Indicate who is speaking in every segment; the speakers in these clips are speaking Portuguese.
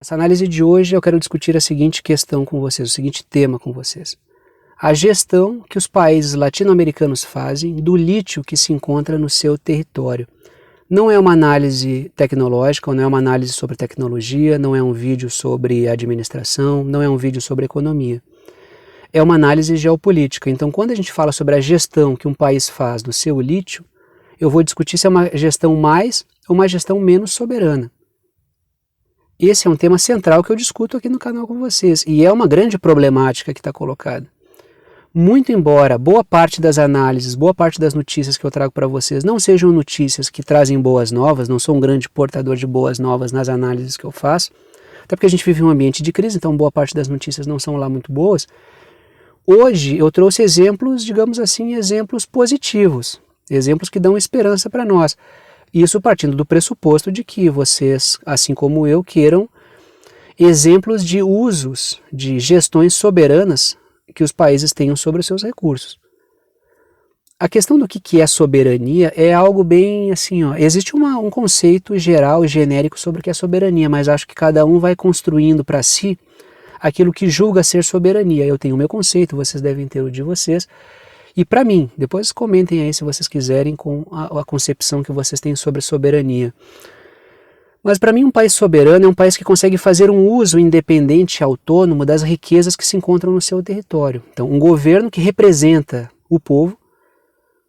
Speaker 1: Nessa análise de hoje eu quero discutir a seguinte questão com vocês, o seguinte tema com vocês. A gestão que os países latino-americanos fazem do lítio que se encontra no seu território. Não é uma análise tecnológica, não é uma análise sobre tecnologia, não é um vídeo sobre administração, não é um vídeo sobre economia. É uma análise geopolítica. Então, quando a gente fala sobre a gestão que um país faz do seu lítio, eu vou discutir se é uma gestão mais ou uma gestão menos soberana. Esse é um tema central que eu discuto aqui no canal com vocês, e é uma grande problemática que está colocada. Muito embora boa parte das análises, boa parte das notícias que eu trago para vocês não sejam notícias que trazem boas novas, não sou um grande portador de boas novas nas análises que eu faço, até porque a gente vive em um ambiente de crise, então boa parte das notícias não são lá muito boas. Hoje eu trouxe exemplos, digamos assim, exemplos positivos, exemplos que dão esperança para nós. Isso partindo do pressuposto de que vocês, assim como eu, queiram exemplos de usos, de gestões soberanas que os países tenham sobre os seus recursos. A questão do que é soberania é algo bem assim, existe um conceito geral e genérico sobre o que é soberania, mas acho que cada um vai construindo para si aquilo que julga ser soberania. Eu tenho o meu conceito, vocês devem ter o de vocês. E para mim, depois comentem aí se vocês quiserem com a concepção que vocês têm sobre soberania. Mas para mim um país soberano é um país que consegue fazer um uso independente e autônomo das riquezas que se encontram no seu território. Então um governo que representa o povo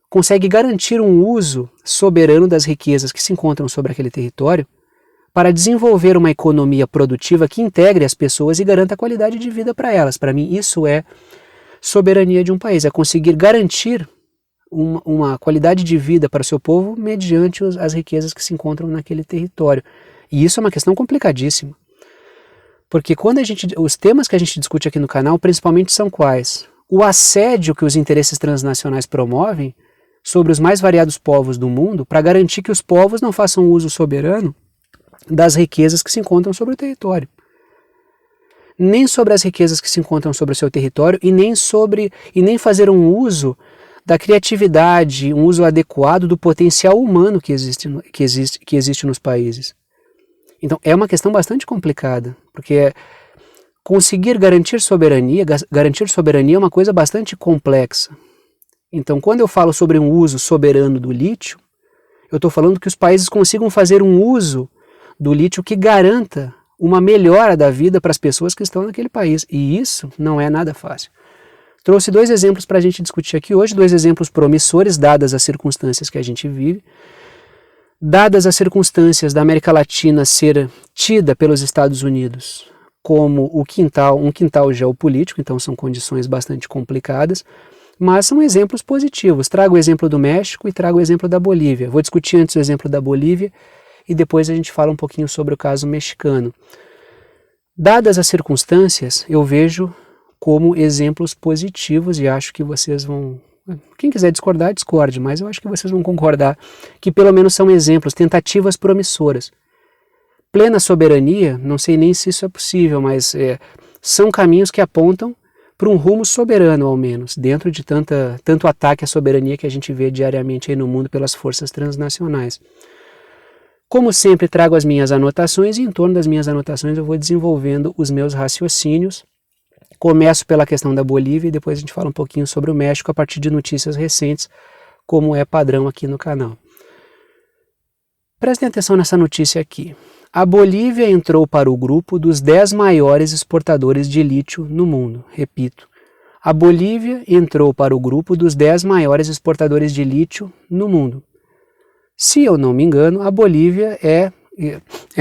Speaker 1: consegue garantir um uso soberano das riquezas que se encontram sobre aquele território para desenvolver uma economia produtiva que integre as pessoas e garanta a qualidade de vida para elas. Para mim isso é soberania de um país, é conseguir garantir uma qualidade de vida para o seu povo mediante as riquezas que se encontram naquele território. E isso é uma questão complicadíssima. Porque os temas que a gente discute aqui no canal principalmente são quais? O assédio que os interesses transnacionais promovem sobre os mais variados povos do mundo para garantir que os povos não façam uso soberano das riquezas que se encontram sobre o território. Nem sobre as riquezas que se encontram sobre o seu território e nem fazer um uso da criatividade, um uso adequado do potencial humano que existe nos países. Então é uma questão bastante complicada, porque conseguir garantir soberania é uma coisa bastante complexa. Então quando eu falo sobre um uso soberano do lítio, eu estou falando que os países consigam fazer um uso do lítio que garanta uma melhora da vida para as pessoas que estão naquele país. E isso não é nada fácil. Trouxe dois exemplos para a gente discutir aqui hoje, dois exemplos promissores, dadas as circunstâncias que a gente vive. Dadas as circunstâncias da América Latina ser tida pelos Estados Unidos como um quintal geopolítico, então são condições bastante complicadas, mas são exemplos positivos. Trago o exemplo do México e trago o exemplo da Bolívia. Vou discutir antes o exemplo da Bolívia e depois a gente fala um pouquinho sobre o caso mexicano. Dadas as circunstâncias, eu vejo como exemplos positivos e acho que vocês vão... Quem quiser discordar, discorde, mas eu acho que vocês vão concordar que pelo menos são exemplos, tentativas promissoras. Plena soberania, não sei nem se isso é possível, mas são caminhos que apontam para um rumo soberano, ao menos, dentro de tanto ataque à soberania que a gente vê diariamente aí no mundo pelas forças transnacionais. Como sempre, trago as minhas anotações e em torno das minhas anotações eu vou desenvolvendo os meus raciocínios. Começo pela questão da Bolívia e depois a gente fala um pouquinho sobre o México a partir de notícias recentes, como é padrão aqui no canal. Prestem atenção nessa notícia aqui. A Bolívia entrou para o grupo dos 10 maiores exportadores de lítio no mundo. Repito, a Bolívia entrou para o grupo dos 10 maiores exportadores de lítio no mundo. Se eu não me engano, a Bolívia é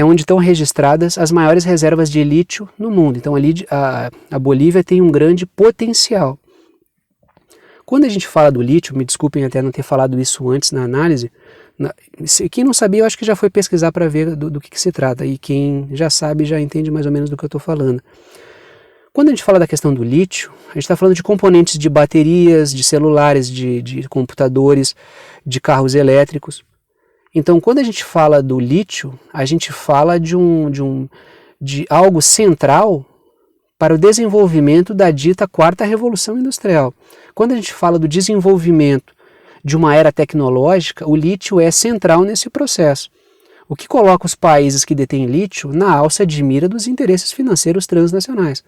Speaker 1: onde estão registradas as maiores reservas de lítio no mundo. Então a Bolívia tem um grande potencial. Quando a gente fala do lítio, me desculpem até não ter falado isso antes na análise, quem não sabia eu acho que já foi pesquisar para ver do que se trata, e quem já sabe já entende mais ou menos do que eu estou falando. Quando a gente fala da questão do lítio, a gente está falando de componentes de baterias, de celulares, de computadores, de carros elétricos. Então, quando a gente fala do lítio, a gente fala de algo central para o desenvolvimento da dita quarta revolução industrial. Quando a gente fala do desenvolvimento de uma era tecnológica, o lítio é central nesse processo. o que coloca os países que detêm lítio na alça de mira dos interesses financeiros transnacionais.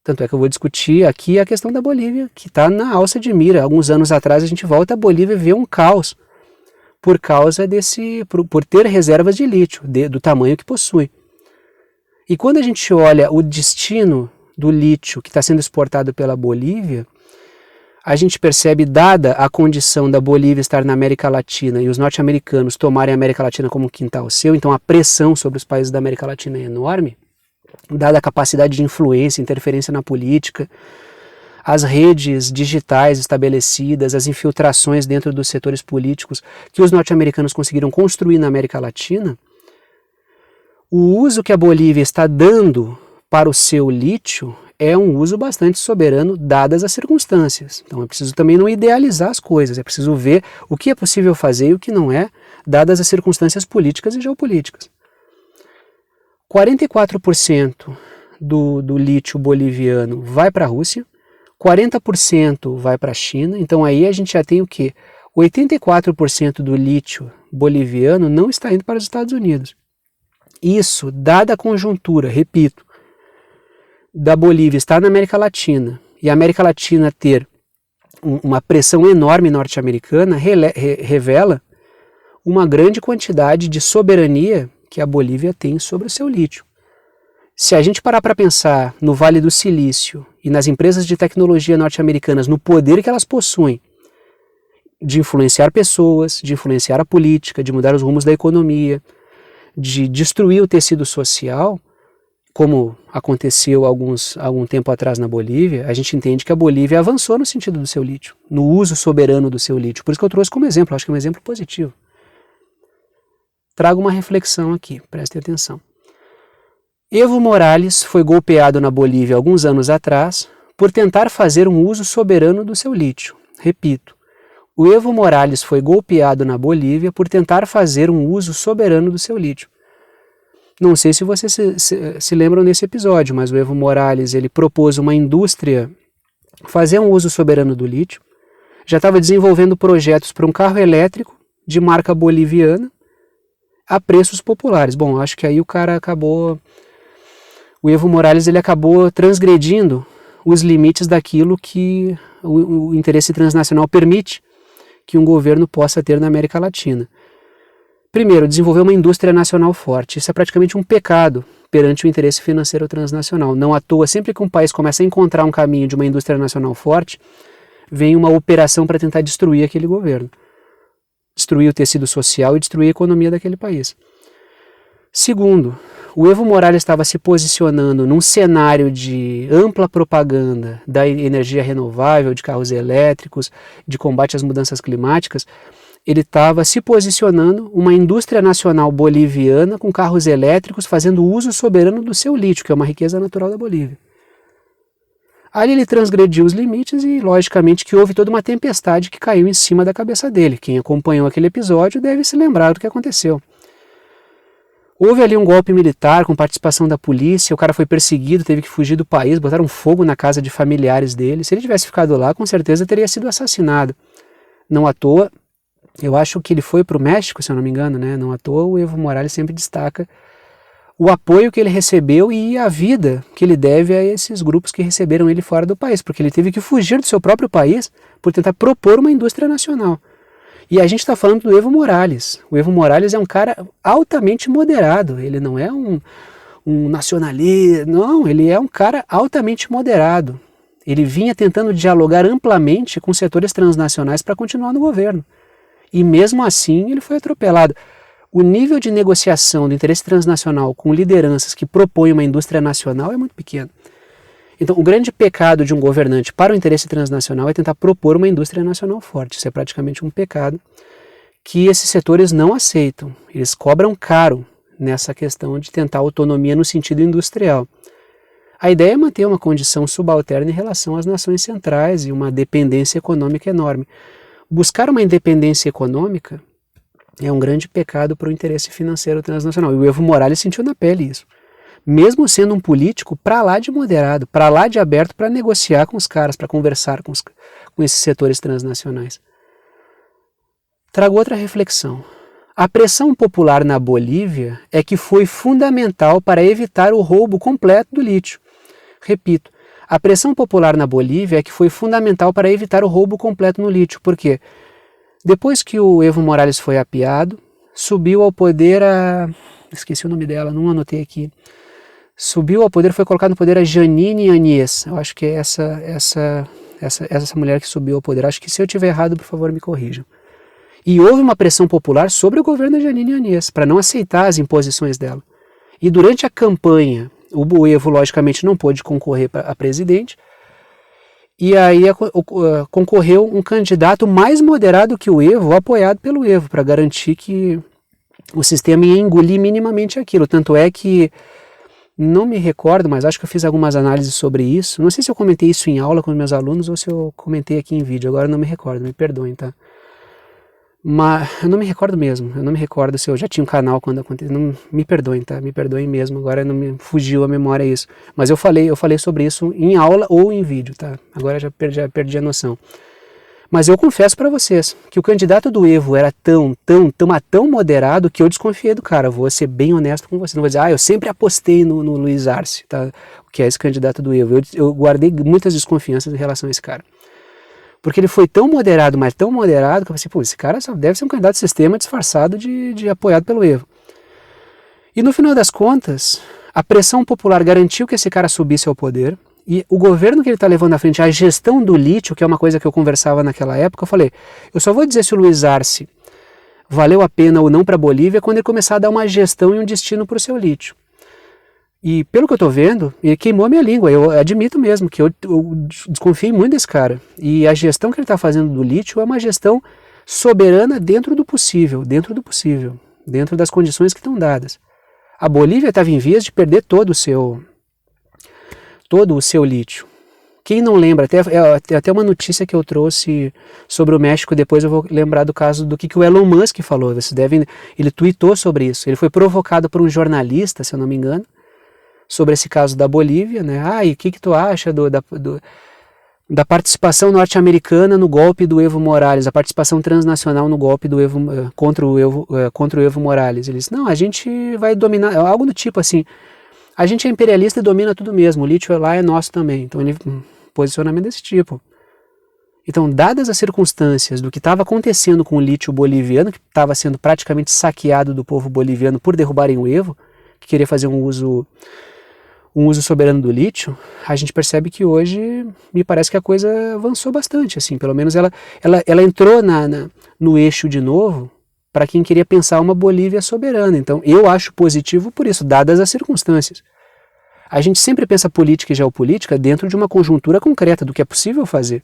Speaker 1: Tanto é que eu vou discutir aqui a questão da Bolívia, que está na alça de mira. Alguns anos atrás a gente volta, a Bolívia vê um caos por causa por ter reservas de lítio, do tamanho que possui. E quando a gente olha o destino do lítio que está sendo exportado pela Bolívia, a gente percebe, dada a condição da Bolívia estar na América Latina e os norte-americanos tomarem a América Latina como quintal seu, então a pressão sobre os países da América Latina é enorme, dada a capacidade de influência, interferência na política, as redes digitais estabelecidas, as infiltrações dentro dos setores políticos que os norte-americanos conseguiram construir na América Latina, o uso que a Bolívia está dando para o seu lítio é um uso bastante soberano, dadas as circunstâncias. Então é preciso também não idealizar as coisas, é preciso ver o que é possível fazer e o que não é, dadas as circunstâncias políticas e geopolíticas. 44% do lítio boliviano vai para a Rússia, 40% vai para a China, então aí a gente já tem o quê? 84% do lítio boliviano não está indo para os Estados Unidos. Isso, dada a conjuntura, repito, da Bolívia estar na América Latina e a América Latina ter uma pressão enorme norte-americana, revela uma grande quantidade de soberania que a Bolívia tem sobre o seu lítio. Se a gente parar para pensar no Vale do Silício e nas empresas de tecnologia norte-americanas, no poder que elas possuem de influenciar pessoas, de influenciar a política, de mudar os rumos da economia, de destruir o tecido social, como aconteceu algum tempo atrás na Bolívia, a gente entende que a Bolívia avançou no sentido do seu lítio, no uso soberano do seu lítio. Por isso que eu trouxe como exemplo, acho que é um exemplo positivo. Trago uma reflexão aqui, prestem atenção. Evo Morales foi golpeado na Bolívia alguns anos atrás por tentar fazer um uso soberano do seu lítio. Repito, o Evo Morales foi golpeado na Bolívia por tentar fazer um uso soberano do seu lítio. Não sei se vocês se lembram desse episódio, mas o Evo Morales ele propôs uma indústria fazer um uso soberano do lítio, já estava desenvolvendo projetos para um carro elétrico de marca boliviana a preços populares. Bom, acho que aí o Evo Morales ele acabou transgredindo os limites daquilo que o interesse transnacional permite que um governo possa ter na América Latina. Primeiro, desenvolver uma indústria nacional forte. Isso é praticamente um pecado perante o interesse financeiro transnacional. Não à toa, sempre que um país começa a encontrar um caminho de uma indústria nacional forte, vem uma operação para tentar destruir aquele governo. Destruir o tecido social e destruir a economia daquele país. Segundo, o Evo Morales estava se posicionando num cenário de ampla propaganda da energia renovável, de carros elétricos, de combate às mudanças climáticas. Ele estava se posicionando uma indústria nacional boliviana com carros elétricos fazendo uso soberano do seu lítio, que é uma riqueza natural da Bolívia. Ali ele transgrediu os limites e, logicamente, que houve toda uma tempestade que caiu em cima da cabeça dele. Quem acompanhou aquele episódio deve se lembrar do que aconteceu. Houve ali um golpe militar com participação da polícia, o cara foi perseguido, teve que fugir do país, botaram fogo na casa de familiares dele. Se ele tivesse ficado lá, com certeza teria sido assassinado. Não à toa, eu acho que ele foi para o México, se eu não me engano, né? Não à toa o Evo Morales sempre destaca o apoio que ele recebeu e a vida que ele deve a esses grupos que receberam ele fora do país, porque ele teve que fugir do seu próprio país por tentar propor uma indústria nacional. E a gente está falando do Evo Morales. O Evo Morales é um cara altamente moderado, ele não é um nacionalista, não, ele é um cara altamente moderado. Ele vinha tentando dialogar amplamente com setores transnacionais para continuar no governo. E mesmo assim ele foi atropelado. O nível de negociação do interesse transnacional com lideranças que propõem uma indústria nacional é muito pequeno. Então, o grande pecado de um governante para o interesse transnacional é tentar propor uma indústria nacional forte. Isso é praticamente um pecado que esses setores não aceitam. Eles cobram caro nessa questão de tentar autonomia no sentido industrial. A ideia é manter uma condição subalterna em relação às nações centrais e uma dependência econômica enorme. Buscar uma independência econômica é um grande pecado para o interesse financeiro transnacional. E o Evo Morales sentiu na pele isso. Mesmo sendo um político para lá de moderado, para lá de aberto para negociar com os caras, para conversar com esses setores transnacionais. Trago outra reflexão. A pressão popular na Bolívia é que foi fundamental para evitar o roubo completo do lítio. Repito, a pressão popular na Bolívia é que foi fundamental para evitar o roubo completo no lítio. Por quê? Depois que o Evo Morales foi apiado, subiu ao poder a... esqueci o nome dela, não anotei aqui. Subiu ao poder, foi colocado no poder a Jeanine Áñez. Eu acho que é essa mulher que subiu ao poder. Acho que se eu estiver errado, por favor, me corrijam. E houve uma pressão popular sobre o governo da Jeanine Áñez para não aceitar as imposições dela. E durante a campanha, o Evo, logicamente, não pôde concorrer a presidente, e aí concorreu um candidato mais moderado que o Evo, apoiado pelo Evo, para garantir que o sistema ia engolir minimamente aquilo. Tanto é que, não me recordo, mas acho que eu fiz algumas análises sobre isso. Não sei se eu comentei isso em aula com os meus alunos ou se eu comentei aqui em vídeo, agora não me recordo, me perdoem, tá? Mas eu não me recordo mesmo, eu não me recordo se eu já tinha um canal quando aconteceu, não, me perdoem, tá? Me perdoem mesmo, agora não me fugiu a memória isso. Mas eu falei sobre isso em aula ou em vídeo, tá? Agora já perdi a noção. Mas eu confesso para vocês que o candidato do Evo era tão moderado que eu desconfiei do cara. Vou ser bem honesto com você, não vou dizer, eu sempre apostei no Luiz Arce, tá? Que é esse candidato do Evo. Eu guardei muitas desconfianças em relação a esse cara. Porque ele foi tão moderado, mas tão moderado, que eu pensei, pô, esse cara só deve ser um candidato de sistema disfarçado de apoiado pelo Evo. E no final das contas, a pressão popular garantiu que esse cara subisse ao poder, e o governo que ele está levando à frente, a gestão do lítio, que é uma coisa que eu conversava naquela época, eu falei, eu só vou dizer se o Luiz Arce valeu a pena ou não para a Bolívia quando ele começar a dar uma gestão e um destino para o seu lítio. E pelo que eu estou vendo, ele queimou a minha língua, eu admito mesmo que eu desconfiei muito desse cara. E a gestão que ele está fazendo do lítio é uma gestão soberana dentro do possível, dentro das condições que estão dadas. A Bolívia estava em vias de perder todo o seu lítio. Quem não lembra, até uma notícia que eu trouxe sobre o México, depois eu vou lembrar do caso do que o Elon Musk falou, ele tweetou sobre isso, ele foi provocado por um jornalista, se eu não me engano, sobre esse caso da Bolívia, né? E o que tu acha da participação norte-americana no golpe do Evo Morales, a participação transnacional no golpe do Evo contra o Evo Morales? Ele disse, não, a gente vai dominar, algo do tipo assim, a gente é imperialista e domina tudo mesmo, o lítio lá é nosso também. Então ele posicionamento desse tipo. Então, dadas as circunstâncias do que estava acontecendo com o lítio boliviano, que estava sendo praticamente saqueado do povo boliviano por derrubarem o Evo, que queria fazer um uso soberano do lítio, a gente percebe que hoje me parece que a coisa avançou bastante, assim, pelo menos ela entrou no eixo de novo para quem queria pensar uma Bolívia soberana. Então eu acho positivo por isso, dadas as circunstâncias. A gente sempre pensa política e geopolítica dentro de uma conjuntura concreta do que é possível fazer.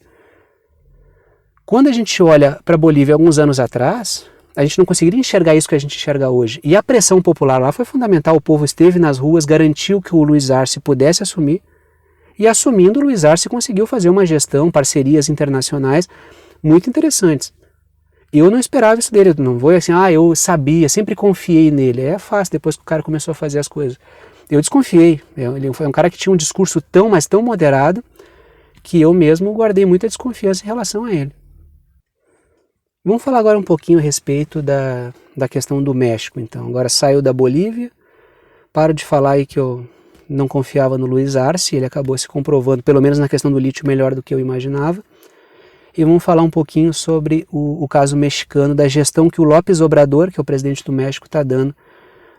Speaker 1: Quando a gente olha para a Bolívia alguns anos atrás, a gente não conseguiria enxergar isso que a gente enxerga hoje. E a pressão popular lá foi fundamental. O povo esteve nas ruas, garantiu que o Luiz Arce pudesse assumir. E assumindo, o Luiz Arce conseguiu fazer uma gestão, parcerias internacionais muito interessantes. Eu não esperava isso dele. Não vou assim, eu sabia, sempre confiei nele. É fácil depois que o cara começou a fazer as coisas. Eu desconfiei. Ele foi um cara que tinha um discurso mas tão moderado, que eu mesmo guardei muita desconfiança em relação a ele. Vamos falar agora um pouquinho a respeito da questão do México, então. Agora saiu da Bolívia, paro de falar aí que eu não confiava no Luiz Arce, ele acabou se comprovando, pelo menos na questão do lítio, melhor do que eu imaginava. E vamos falar um pouquinho sobre o caso mexicano, da gestão que o López Obrador, que é o presidente do México, está dando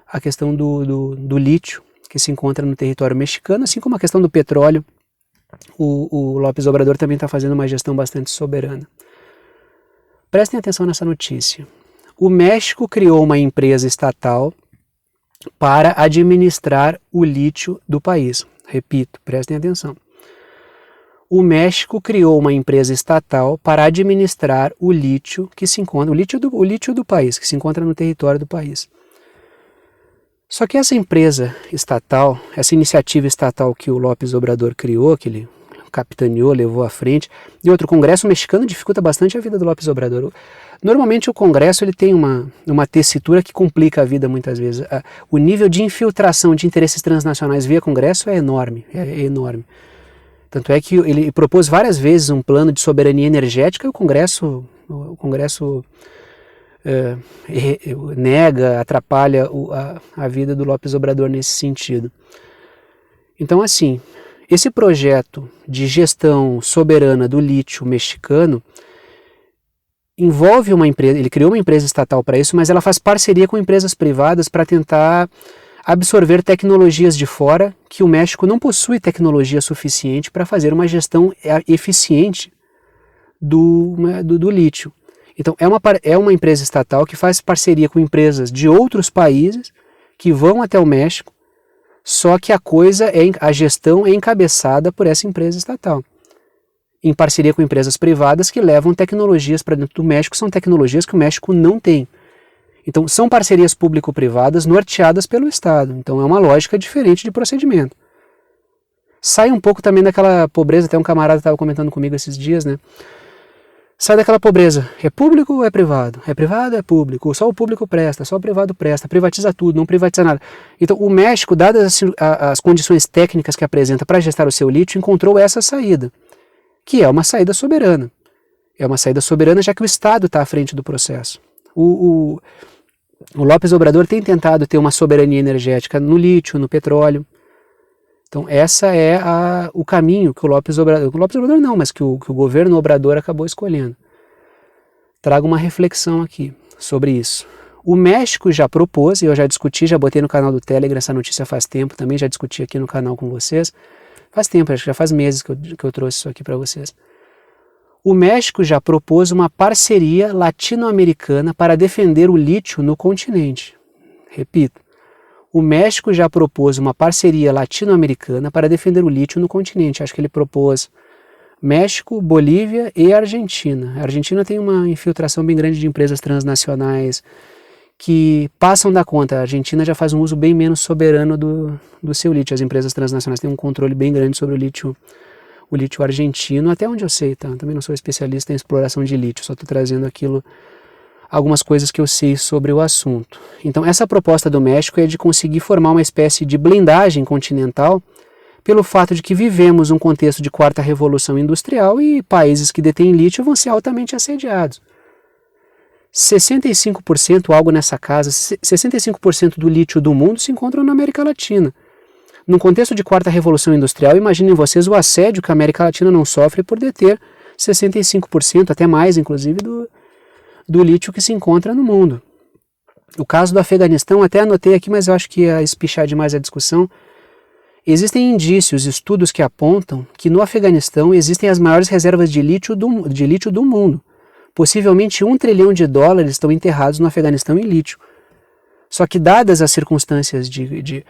Speaker 1: à questão do lítio, que se encontra no território mexicano, assim como a questão do petróleo. O López Obrador também está fazendo uma gestão bastante soberana. Prestem atenção nessa notícia. O México criou uma empresa estatal para administrar o lítio do país. Repito, prestem atenção. O México criou uma empresa estatal para administrar o lítio que se encontra, o lítio do país, que se encontra no território do país. Só que essa empresa estatal, essa iniciativa estatal que o López Obrador criou, que ele capitaneou, levou à frente, e outro, o Congresso mexicano dificulta bastante a vida do López Obrador. Normalmente o Congresso ele tem uma tessitura que complica a vida muitas vezes. O nível de infiltração de interesses transnacionais via Congresso é enorme, enorme. Tanto é que ele propôs várias vezes um plano de soberania energética e o Congresso nega, atrapalha a vida do López Obrador nesse sentido. Então, assim, esse projeto de gestão soberana do lítio mexicano envolve uma empresa, ele criou uma empresa estatal para isso, mas ela faz parceria com empresas privadas para tentar absorver tecnologias de fora, que o México não possui tecnologia suficiente para fazer uma gestão eficiente do lítio. Então é uma empresa estatal que faz parceria com empresas de outros países que vão até o México, só que a gestão é encabeçada por essa empresa estatal, em parceria com empresas privadas que levam tecnologias para dentro do México, são tecnologias que o México não tem. Então são parcerias público-privadas norteadas pelo Estado, então é uma lógica diferente de procedimento. Sai um pouco também daquela pobreza, até um camarada estava comentando comigo esses dias, né? Sai daquela pobreza, é público ou é privado? É privado ou é público? Só o público presta, só o privado presta, privatiza tudo, não privatiza nada. Então o México, dadas as condições técnicas que apresenta para gestar o seu lítio, encontrou essa saída, que é uma saída soberana. É uma saída soberana já que o Estado está à frente do processo. O López Obrador tem tentado ter uma soberania energética no lítio, no petróleo. Então essa é o caminho que o López Obrador não, mas que o governo Obrador acabou escolhendo. Trago uma reflexão aqui sobre isso. O México já propôs, e eu já discuti, já botei no canal do Telegram essa notícia faz tempo, também já discuti aqui no canal com vocês, faz tempo, acho que já faz meses que eu trouxe isso aqui para vocês. O México já propôs uma parceria latino-americana para defender o lítio no continente. Repito, o México já propôs uma parceria latino-americana para defender o lítio no continente. Acho que ele propôs México, Bolívia e Argentina. A Argentina tem uma infiltração bem grande de empresas transnacionais que passam da conta. A Argentina já faz um uso bem menos soberano do seu lítio. As empresas transnacionais têm um controle bem grande sobre o lítio argentino, até onde eu sei, tá? Também não sou especialista em exploração de lítio, só estou trazendo algumas coisas que eu sei sobre o assunto. Então essa proposta do México é de conseguir formar uma espécie de blindagem continental pelo fato de que vivemos um contexto de quarta revolução industrial e países que detêm lítio vão ser altamente assediados. 65%, algo nessa casa, 65% do lítio do mundo se encontra na América Latina. Num contexto de quarta revolução industrial, imaginem vocês o assédio que a América Latina não sofre por deter 65%, até mais inclusive, do lítio que se encontra no mundo. O caso do Afeganistão, até anotei aqui, mas eu acho que ia espichar demais a discussão. Existem indícios, estudos que apontam que no Afeganistão existem as maiores reservas de lítio do mundo. Possivelmente $1 trilhão estão enterrados no Afeganistão em lítio. Só que dadas as circunstâncias de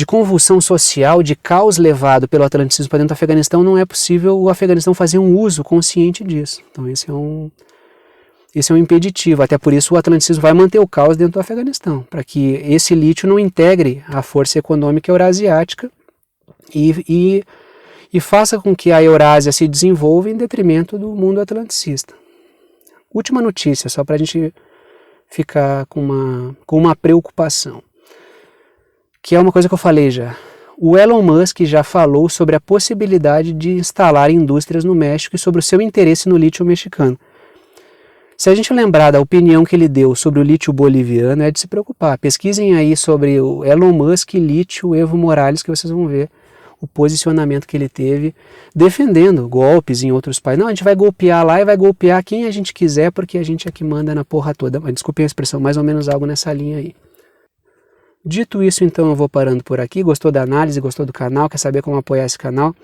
Speaker 1: convulsão social, de caos levado pelo atlanticismo para dentro do Afeganistão, não é possível o Afeganistão fazer um uso consciente disso. Então esse é um impeditivo, até por isso o atlanticismo vai manter o caos dentro do Afeganistão, para que esse lítio não integre a força econômica eurasiática e faça com que a Eurásia se desenvolva em detrimento do mundo atlanticista. Última notícia, só para a gente ficar com uma preocupação, que é uma coisa que eu falei já. O Elon Musk já falou sobre a possibilidade de instalar indústrias no México e sobre o seu interesse no lítio mexicano. Se a gente lembrar da opinião que ele deu sobre o lítio boliviano, é de se preocupar. Pesquisem aí sobre o Elon Musk e lítio Evo Morales, que vocês vão ver o posicionamento que ele teve defendendo golpes em outros países. Não, a gente vai golpear lá e vai golpear quem a gente quiser, porque a gente é que manda na porra toda. Desculpem a expressão, mais ou menos algo nessa linha aí. Dito isso, então, eu vou parando por aqui. Gostou da análise, gostou do canal, quer saber como apoiar esse canal?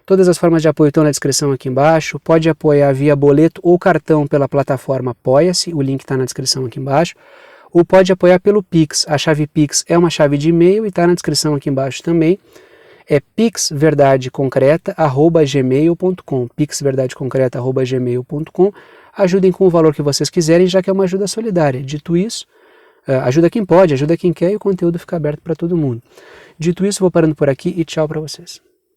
Speaker 1: Todas as formas de apoio estão na descrição aqui embaixo. Pode apoiar via boleto ou cartão pela plataforma Apoia-se, o link está na descrição aqui embaixo. Ou pode apoiar pelo Pix. A chave Pix é uma chave de e-mail e está na descrição aqui embaixo também. É pixverdadeconcreta@gmail.com, pixverdadeconcreta@gmail.com. Ajudem com o valor que vocês quiserem, já que é uma ajuda solidária. Dito isso, ajuda quem pode, ajuda quem quer e o conteúdo fica aberto para todo mundo. Dito isso, vou parando por aqui e tchau para vocês.